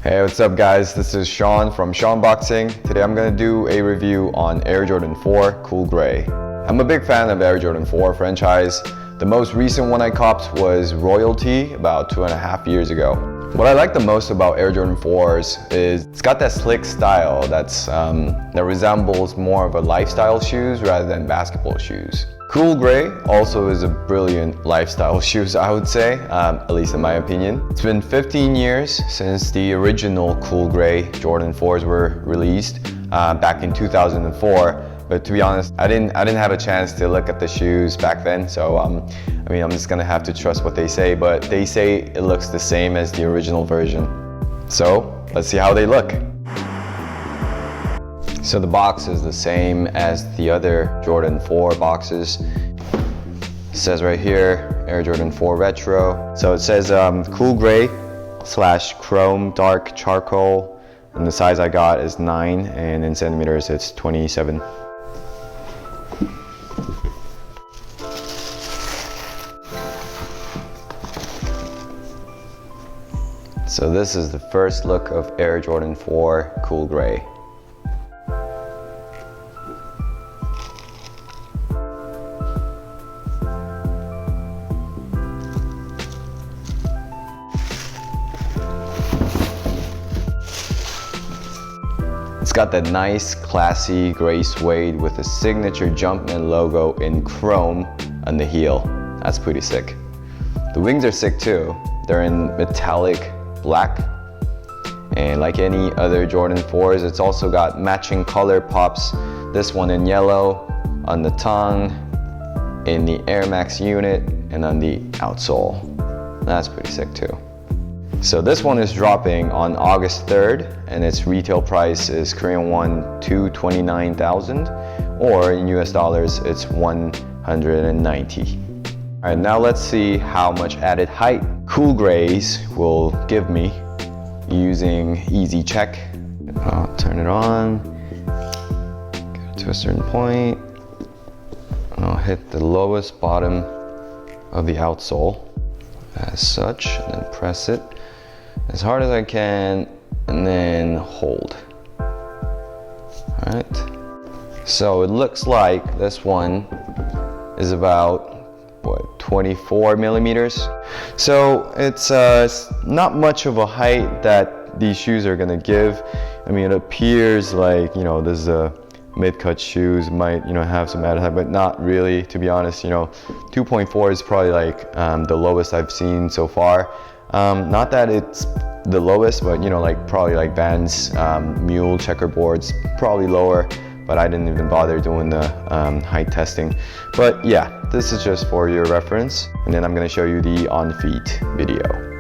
Hey, what's up guys? This is Sean from Seanboxing. Today I'm gonna do a review on Air Jordan 4 Cool Gray. I'm a big fan of Air Jordan 4 franchise. The most recent one I copped was Royalty about 2.5 years ago. What I like the most about Air Jordan 4s is it's got that slick style that resembles more of a lifestyle shoes rather than basketball shoes. Cool Gray also is a brilliant lifestyle shoes, I would say, at least in my opinion. It's been 15 years since the original Cool Gray Jordan 4s were released back in 2004. But to be honest, I didn't have a chance to look at the shoes back then, so I'm just gonna have to trust what they say. But they say it looks the same as the original version. So let's see how they look. So the box is the same as the other Jordan 4 boxes. It says right here, Air Jordan 4 Retro. So it says Cool Gray / Chrome Dark Charcoal, and the size I got is 9, and in centimeters it's 27. So this is the first look of Air Jordan 4 Cool Gray. It's got that nice, classy gray suede with a signature Jumpman logo in chrome on the heel. That's pretty sick. The wings are sick too. They're in metallic black. And like any other Jordan 4s, it's also got matching color pops. This one in yellow, on the tongue, in the Air Max unit, and on the outsole. That's pretty sick too. So this one is dropping on August 3rd, and its retail price is Korean won 229,000, or in US dollars it's 190. All right, now let's see how much added height Cool Grays will give me using Easy Check. I'll turn it on, get to a certain point, and I'll hit the lowest bottom of the outsole as such, and then press it as hard as I can, and then hold. All right. So it looks like this one is about, what, 24 millimeters. So it's not much of a height that these shoes are gonna give. I mean, it appears like, this is a mid-cut shoes, might, have some added height, but not really, to be honest. 2.4 is probably like the lowest I've seen so far. Not that it's the lowest, but probably like Vans Mule checkerboards, probably lower, but I didn't even bother doing the height testing. But yeah, this is just for your reference, and then I'm gonna show you the Onfeet video.